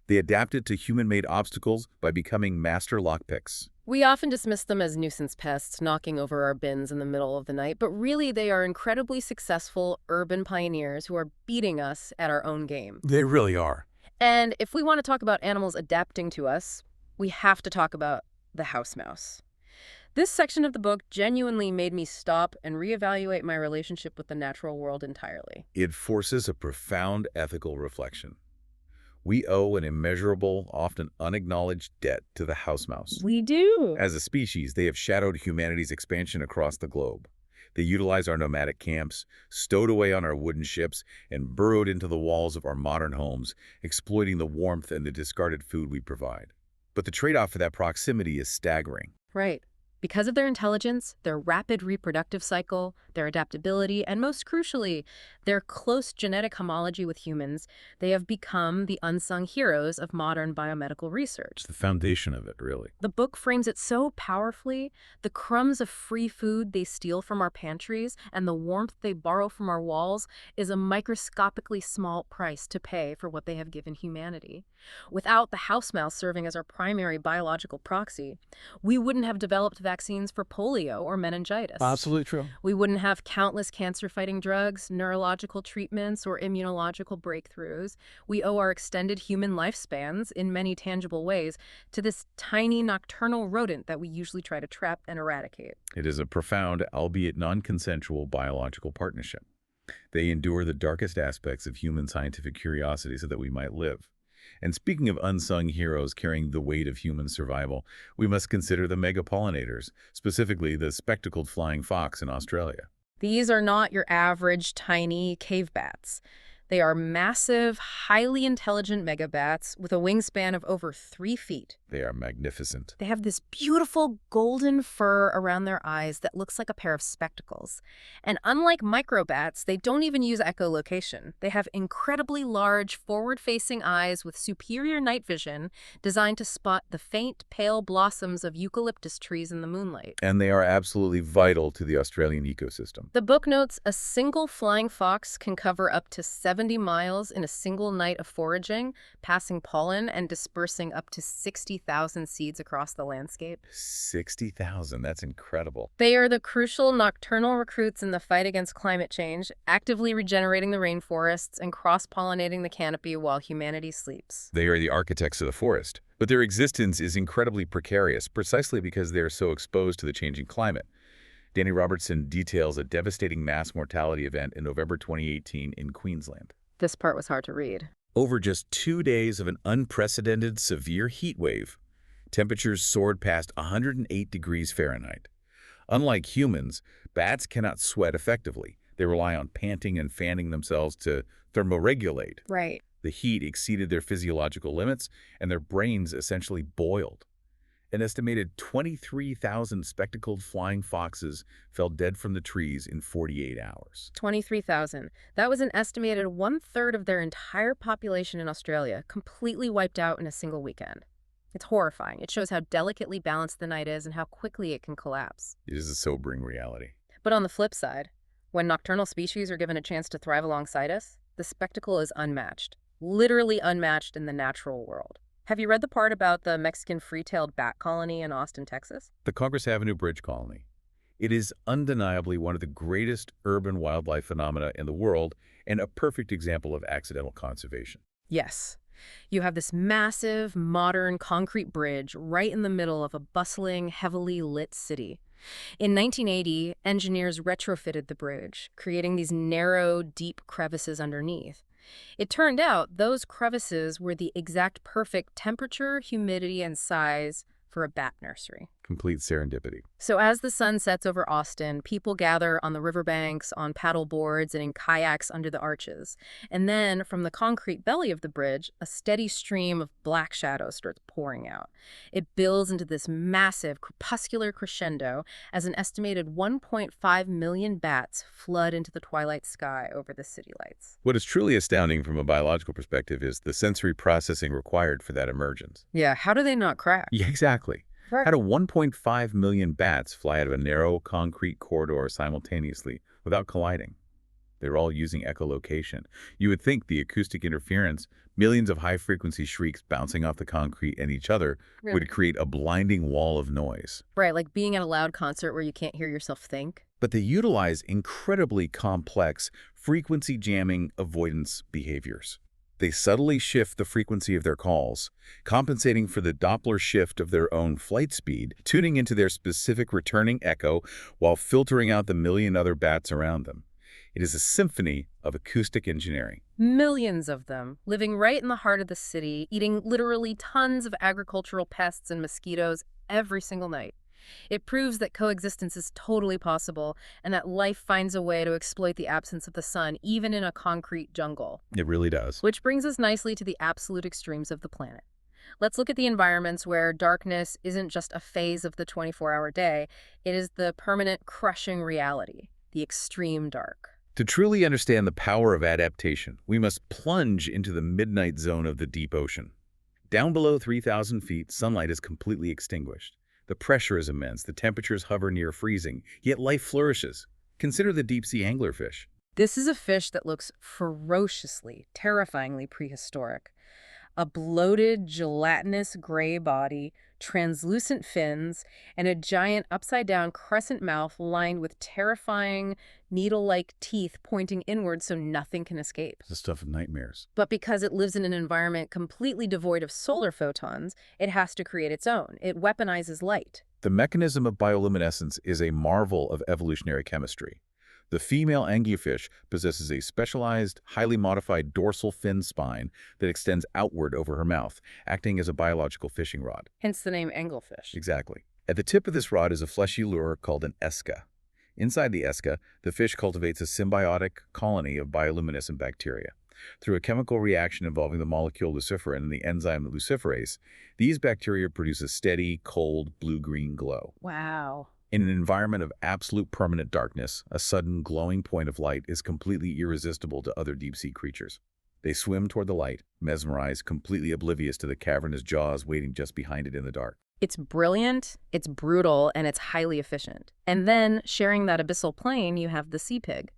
They adapted to human-made obstacles by becoming master lockpicks. We often dismiss them as nuisance pests knocking over our bins in the middle of the night, but really they are incredibly successful urban pioneers who are beating us at our own game. They really are. And if we want to talk about animals adapting to us, we have to talk about the house mouse. This section of the book genuinely made me stop and reevaluate my relationship with the natural world entirely. It forces a profound ethical reflection. We owe an immeasurable, often unacknowledged debt to the house mouse. We do. As a species, they have shadowed humanity's expansion across the globe. They utilize our nomadic camps, stowed away on our wooden ships, and burrowed into the walls of our modern homes, exploiting the warmth and the discarded food we provide. But the trade-off for that proximity is staggering. Right. Because of their intelligence, their rapid reproductive cycle, their adaptability, and most crucially, their close genetic homology with humans, they have become the unsung heroes of modern biomedical research. It's the foundation of it, really. The book frames it so powerfully. The crumbs of free food they steal from our pantries and the warmth they borrow from our walls is a microscopically small price to pay for what they have given humanity. Without the house mouse serving as our primary biological proxy, we wouldn't have developed vaccines for polio or meningitis. Absolutely true. We wouldn't have countless cancer-fighting drugs, neurological treatments, or immunological breakthroughs. We owe our extended human lifespans, in many tangible ways, to this tiny nocturnal rodent that we usually try to trap and eradicate. It is a profound, albeit non-consensual, biological partnership. They endure the darkest aspects of human scientific curiosity so that we might live. And speaking of unsung heroes carrying the weight of human survival, we must consider the megapollinators, specifically the spectacled flying fox in Australia. These are not your average tiny cave bats. They are massive, highly intelligent megabats with a wingspan of over 3 feet. They are magnificent. They have this beautiful golden fur around their eyes that looks like a pair of spectacles. And unlike microbats, they don't even use echolocation. They have incredibly large, forward-facing eyes with superior night vision designed to spot the faint, pale blossoms of eucalyptus trees in the moonlight. And they are absolutely vital to the Australian ecosystem. The book notes a single flying fox can cover up to 70 miles in a single night of foraging, passing pollen and dispersing up to 60,000 seeds across the landscape. 60,000, that's incredible. They are the crucial nocturnal recruits in the fight against climate change, actively regenerating the rainforests and cross-pollinating the canopy while humanity sleeps. They are the architects of the forest. But their existence is incredibly precarious, precisely because they are so exposed to the changing climate. Dani Robertson details a devastating mass mortality event in November 2018 in Queensland. This part was hard to read. Over just 2 days of an unprecedented severe heat wave, Temperatures soared past 108 degrees Fahrenheit. Unlike humans, bats cannot sweat effectively. They rely on panting and fanning themselves to thermoregulate. Right. The heat exceeded their physiological limits, and their brains essentially boiled. An estimated 23,000 spectacled flying foxes fell dead from the trees in 48 hours. 23,000. That was an estimated one-third of their entire population in Australia, completely wiped out in a single weekend. It's horrifying. It shows how delicately balanced the night is and how quickly it can collapse. It is a sobering reality. But on the flip side, when nocturnal species are given a chance to thrive alongside us, the spectacle is unmatched. Literally unmatched in the natural world. Have you read the part about the Mexican free-tailed bat colony in Austin, Texas? The Congress Avenue Bridge Colony. It is undeniably one of the greatest urban wildlife phenomena in the world and a perfect example of accidental conservation. Yes. You have this massive, modern concrete bridge right in the middle of a bustling, heavily lit city. In 1980, engineers retrofitted the bridge, creating these narrow, deep crevices underneath. It turned out those crevices were the exact perfect temperature, humidity, and size for a bat nursery. Complete serendipity. So as the sun sets over Austin, people gather on the riverbanks, on paddle boards, and in kayaks under the arches. And then, from the concrete belly of the bridge, a steady stream of black shadow starts pouring out. It builds into this massive crepuscular crescendo as an estimated 1.5 million bats flood into the twilight sky over the city lights. What is truly astounding from a biological perspective is the sensory processing required for that emergence. Yeah, how do they not crack? Yeah, exactly. Right. How do 1.5 million bats fly out of a narrow concrete corridor simultaneously without colliding? They're all using echolocation. You would think the acoustic interference, millions of high-frequency shrieks bouncing off the concrete and each other, would create a blinding wall of noise. Right, like being at a loud concert where you can't hear yourself think. But they utilize incredibly complex frequency jamming avoidance behaviors. They subtly shift the frequency of their calls, compensating for the Doppler shift of their own flight speed, tuning into their specific returning echo while filtering out the million other bats around them. It is a symphony of acoustic engineering. Millions of them, living right in the heart of the city, eating literally tons of agricultural pests and mosquitoes every single night. It proves that coexistence is totally possible and that life finds a way to exploit the absence of the sun, even in a concrete jungle. It really does. Which brings us nicely to the absolute extremes of the planet. Let's look at the environments where darkness isn't just a phase of the 24-hour day, it is the permanent, crushing reality, the extreme dark. To truly understand the power of adaptation, we must plunge into the midnight zone of the deep ocean. Down below 3,000 feet, sunlight is completely extinguished. The pressure is immense, the temperatures hover near freezing, yet life flourishes. Consider the deep-sea anglerfish. This is a fish that looks ferociously, terrifyingly prehistoric. A bloated, gelatinous gray body, translucent fins, and a giant upside-down crescent mouth lined with terrifying, needle-like teeth pointing inward so nothing can escape. The stuff of nightmares. But because it lives in an environment completely devoid of solar photons, it has to create its own. It weaponizes light. The mechanism of bioluminescence is a marvel of evolutionary chemistry. The female anglerfish possesses a specialized, highly modified dorsal fin spine that extends outward over her mouth, acting as a biological fishing rod. Hence the name anglefish. Exactly. At the tip of this rod is a fleshy lure called an esca. Inside the esca, the fish cultivates a symbiotic colony of bioluminescent bacteria. Through a chemical reaction involving the molecule luciferin and the enzyme luciferase, these bacteria produce a steady, cold, blue-green glow. Wow. In an environment of absolute permanent darkness, a sudden glowing point of light is completely irresistible to other deep-sea creatures. They swim toward the light, mesmerized, completely oblivious to the cavernous jaws waiting just behind it in the dark. It's brilliant, it's brutal, and it's highly efficient. And then, sharing that abyssal plane, you have the sea pig.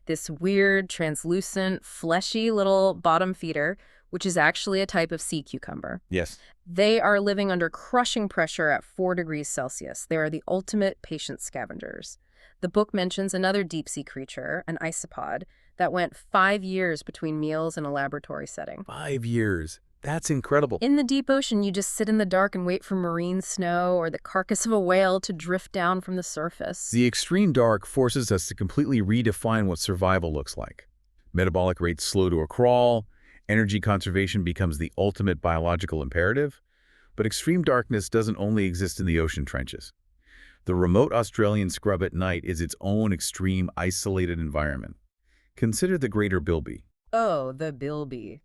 This weird, translucent, fleshy little bottom feeder, which is actually a type of sea cucumber. Yes. They are living under crushing pressure at 4 degrees Celsius. They are the ultimate patient scavengers. The book mentions another deep-sea creature, an isopod, that went 5 years between meals in a laboratory setting. 5 years. That's incredible. In the deep ocean, you just sit in the dark and wait for marine snow or the carcass of a whale to drift down from the surface. The extreme dark forces us to completely redefine what survival looks like. Metabolic rates slow to a crawl. Energy conservation becomes the ultimate biological imperative. But extreme darkness doesn't only exist in the ocean trenches. The remote Australian scrub at night is its own extreme, isolated environment. Consider the greater bilby. Oh, the bilby.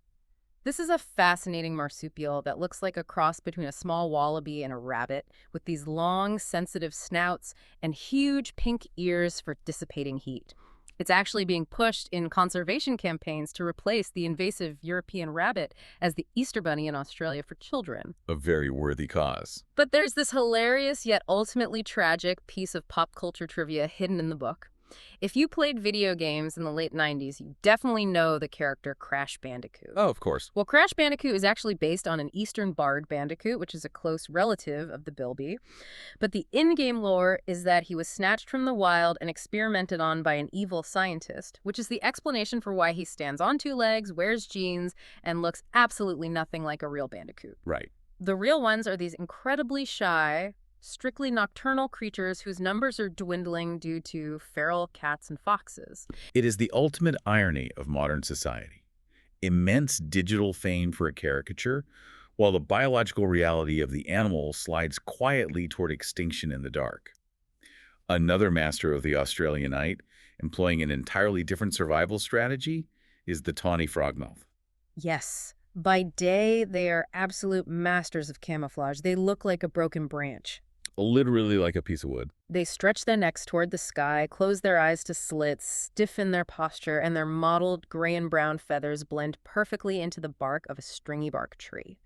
This is a fascinating marsupial that looks like a cross between a small wallaby and a rabbit, with these long, sensitive snouts and huge pink ears for dissipating heat. It's actually being pushed in conservation campaigns to replace the invasive European rabbit as the Easter bunny in Australia for children. A very worthy cause. But there's this hilarious yet ultimately tragic piece of pop culture trivia hidden in the book. If you played video games in the late 90s, you definitely know the character Crash Bandicoot. Oh, of course. Well, Crash Bandicoot is actually based on an eastern barred bandicoot, which is a close relative of the bilby. But the in-game lore is that he was snatched from the wild and experimented on by an evil scientist, which is the explanation for why he stands on two legs, wears jeans, and looks absolutely nothing like a real bandicoot. Right. The real ones are these incredibly shy, strictly nocturnal creatures whose numbers are dwindling due to feral cats and foxes. It is the ultimate irony of modern society. Immense digital fame for a caricature, while the biological reality of the animal slides quietly toward extinction in the dark. Another master of the Australian night, employing an entirely different survival strategy, is the tawny frogmouth. Yes. By day, they are absolute masters of camouflage. They look like a broken branch. Literally like a piece of wood. They stretch their necks toward the sky, close their eyes to slits, stiffen their posture, and their mottled gray and brown feathers blend perfectly into the bark of a stringy bark tree.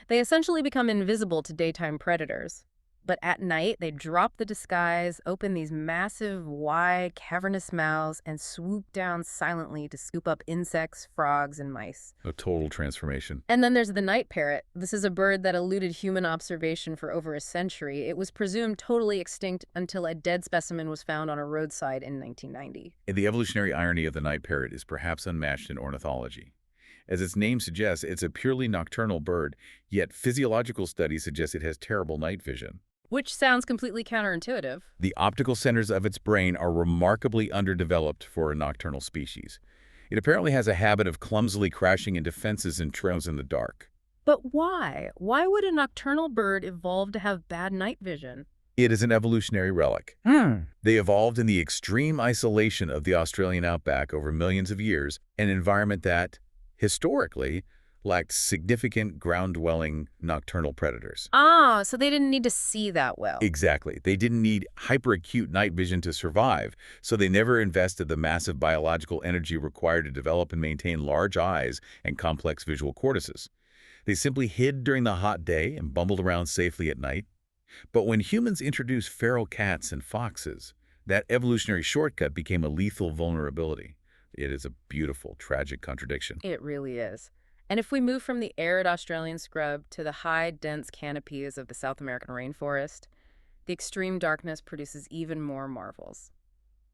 They essentially become invisible to daytime predators. But at night, they drop the disguise, open these massive, wide, cavernous mouths, and swoop down silently to scoop up insects, frogs, and mice. A total transformation. And then there's the night parrot. This is a bird that eluded human observation for over a century. It was presumed totally extinct until a dead specimen was found on a roadside in 1990. And the evolutionary irony of the night parrot is perhaps unmatched in ornithology. As its name suggests, it's a purely nocturnal bird, yet physiological studies suggest it has terrible night vision. Which sounds completely counterintuitive. The optical centers of its brain are remarkably underdeveloped for a nocturnal species. It apparently has a habit of clumsily crashing into fences and trails in the dark. But why? Why would a nocturnal bird evolve to have bad night vision? It is an evolutionary relic. They evolved in the extreme isolation of the Australian outback over millions of years, an environment that, historically, lacked significant ground-dwelling nocturnal predators. Ah, so they didn't need to see that well. Exactly. They didn't need hyper-acute night vision to survive, so they never invested the massive biological energy required to develop and maintain large eyes and complex visual cortices. They simply hid during the hot day and bumbled around safely at night. But when humans introduced feral cats and foxes, that evolutionary shortcut became a lethal vulnerability. It is a beautiful, tragic contradiction. It really is. And if we move from the arid Australian scrub to the high, dense canopies of the South American rainforest, the extreme darkness produces even more marvels.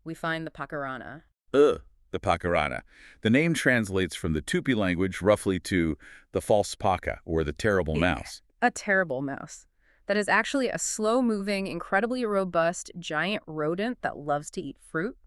We find the pacarana. The pacarana. The name translates from the Tupi language roughly to the false paca, or the terrible mouse. A terrible mouse. That is actually a slow-moving, incredibly robust, giant rodent that loves to eat fruit.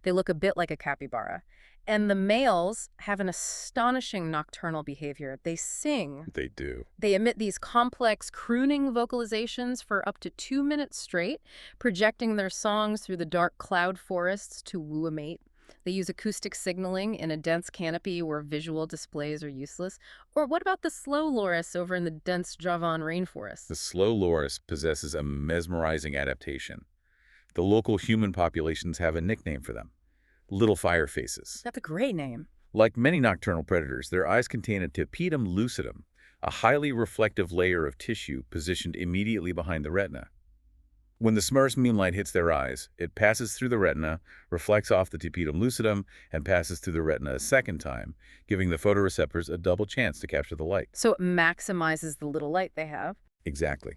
They look a bit like a capybara. And the males have an astonishing nocturnal behavior. They sing. They do. They emit these complex crooning vocalizations for up to 2 minutes straight, projecting their songs through the dark cloud forests to woo a mate. They use acoustic signaling in a dense canopy where visual displays are useless. Or what about the slow loris over in the dense Javan rainforest? The slow loris possesses a mesmerizing adaptation. The local human populations have a nickname for them. Little fire faces. That's a great name. Like many nocturnal predators, their eyes contain a tapetum lucidum, a highly reflective layer of tissue positioned immediately behind the retina. When the summer's moonlight hits their eyes, it passes through the retina, reflects off the tapetum lucidum, and passes through the retina a second time, giving the photoreceptors a double chance to capture the light. So it maximizes the little light they have. Exactly.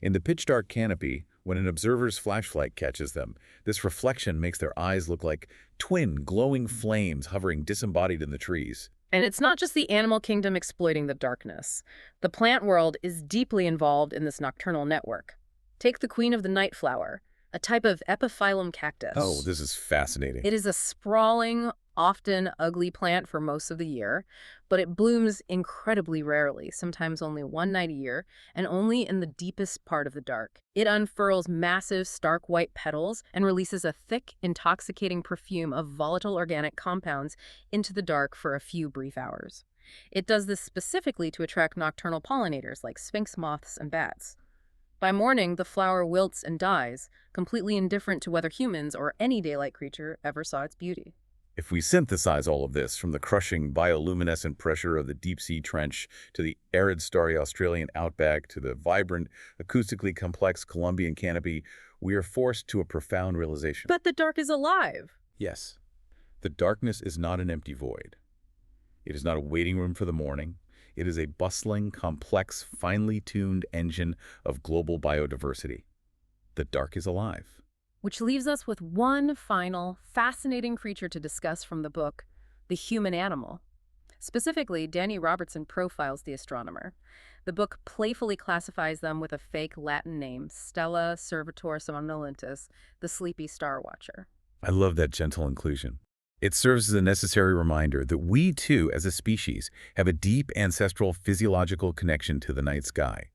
In the pitch-dark canopy, when an observer's flashlight catches them, this reflection makes their eyes look like twin, glowing flames hovering disembodied in the trees. And it's not just the animal kingdom exploiting the darkness. The plant world is deeply involved in this nocturnal network. Take the queen of the night flower, a type of epiphyllum cactus. Oh, this is fascinating. It is a sprawling, often ugly plant for most of the year, but it blooms incredibly rarely, sometimes only one night a year, and only in the deepest part of the dark. It unfurls massive, stark white petals and releases a thick, intoxicating perfume of volatile organic compounds into the dark for a few brief hours. It does this specifically to attract nocturnal pollinators like sphinx moths and bats. By morning, the flower wilts and dies, completely indifferent to whether humans or any daylight creature ever saw its beauty. If we synthesize all of this, from the crushing bioluminescent pressure of the deep-sea trench to the arid starry Australian outback to the vibrant, acoustically complex Colombian canopy, we are forced to a profound realization. But the dark is alive. Yes, the darkness is not an empty void. It is not a waiting room for the morning. It is a bustling, complex, finely tuned engine of global biodiversity. The dark is alive. Which leaves us with one final, fascinating creature to discuss from the book, the human animal. Specifically, Dani Robertson profiles the astronomer. The book playfully classifies them with a fake Latin name, Stella Servitor Somnolentis, the sleepy star watcher. I love that gentle inclusion. It serves as a necessary reminder that we, too, as a species, have a deep ancestral physiological connection to the night sky.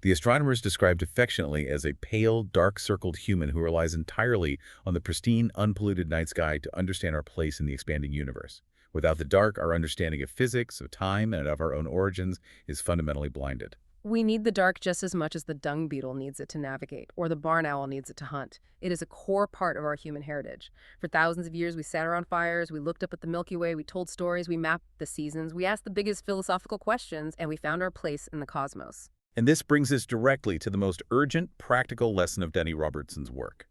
The astronomer is described affectionately as a pale, dark-circled human who relies entirely on the pristine, unpolluted night sky to understand our place in the expanding universe. Without the dark, our understanding of physics, of time, and of our own origins is fundamentally blinded. We need the dark just as much as the dung beetle needs it to navigate, or the barn owl needs it to hunt. It is a core part of our human heritage. For thousands of years, we sat around fires, we looked up at the Milky Way, we told stories, we mapped the seasons, we asked the biggest philosophical questions, and we found our place in the cosmos. And this brings us directly to the most urgent, practical lesson of Dani Robertson's work.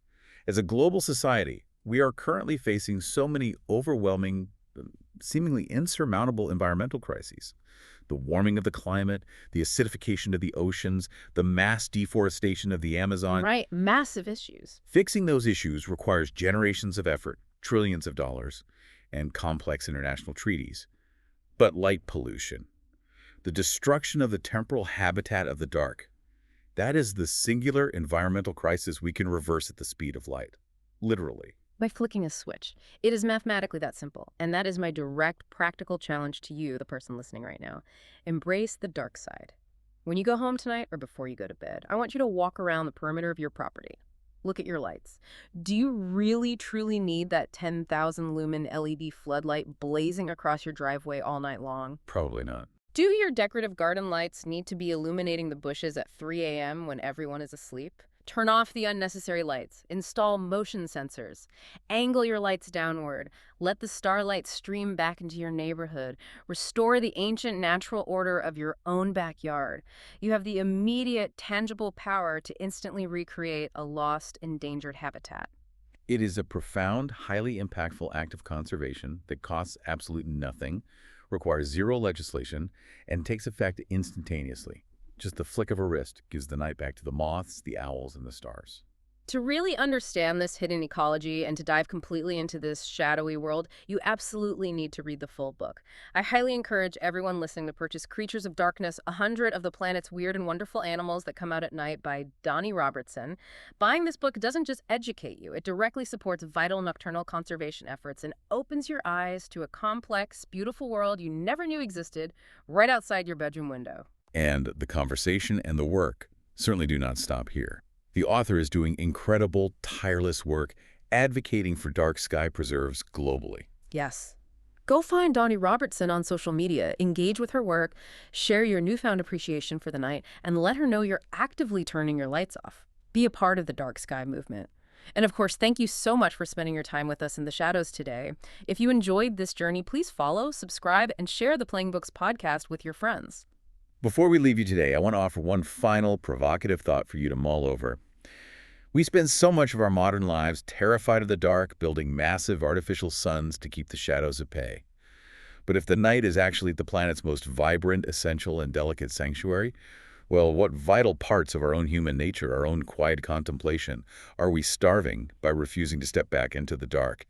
As a global society, we are currently facing so many overwhelming, seemingly insurmountable environmental crises. The warming of the climate, the acidification of the oceans, the mass deforestation of the Amazon. Right, massive issues. Fixing those issues requires generations of effort, trillions of dollars, and complex international treaties. But light pollution, the destruction of the temporal habitat of the dark, that is the singular environmental crisis we can reverse at the speed of light. Literally. By flicking a switch. It is mathematically that simple, and that is my direct, practical challenge to you, the person listening right now. Embrace the dark side. When you go home tonight or before you go to bed, I want you to walk around the perimeter of your property. Look at your lights. Do you really, truly need that 10,000 lumen LED floodlight blazing across your driveway all night long? Probably not. Do your decorative garden lights need to be illuminating the bushes at 3 a.m. when everyone is asleep? Turn off the unnecessary lights. Install motion sensors. Angle your lights downward. Let the starlight stream back into your neighborhood. Restore the ancient natural order of your own backyard. You have the immediate, tangible power to instantly recreate a lost, endangered habitat. It is a profound, highly impactful act of conservation that costs absolutely nothing, requires zero legislation, and takes effect instantaneously. Just the flick of a wrist gives the night back to the moths, the owls, and the stars. To really understand this hidden ecology and to dive completely into this shadowy world, you absolutely need to read the full book. I highly encourage everyone listening to purchase Creatures of Darkness, 100 of the Planet's Weird and Wonderful Animals That Come Out at Night by Dani Robertson. Buying this book doesn't just educate you, it directly supports vital nocturnal conservation efforts and opens your eyes to a complex, beautiful world you never knew existed right outside your bedroom window. And the conversation and the work certainly do not stop here. The author is doing incredible, tireless work advocating for dark sky preserves globally. Yes. Go find Dani Robertson on social media, engage with her work, share your newfound appreciation for the night, and let her know you're actively turning your lights off. Be a part of the dark sky movement. And of course, thank you so much for spending your time with us in the shadows today. If you enjoyed this journey, please follow, subscribe, and share the Playing Books podcast with your friends. Before we leave you today, I want to offer one final provocative thought for you to mull over. We spend so much of our modern lives terrified of the dark, building massive artificial suns to keep the shadows at bay. But if the night is actually the planet's most vibrant, essential, and delicate sanctuary, well, what vital parts of our own human nature, our own quiet contemplation, are we starving by refusing to step back into the dark?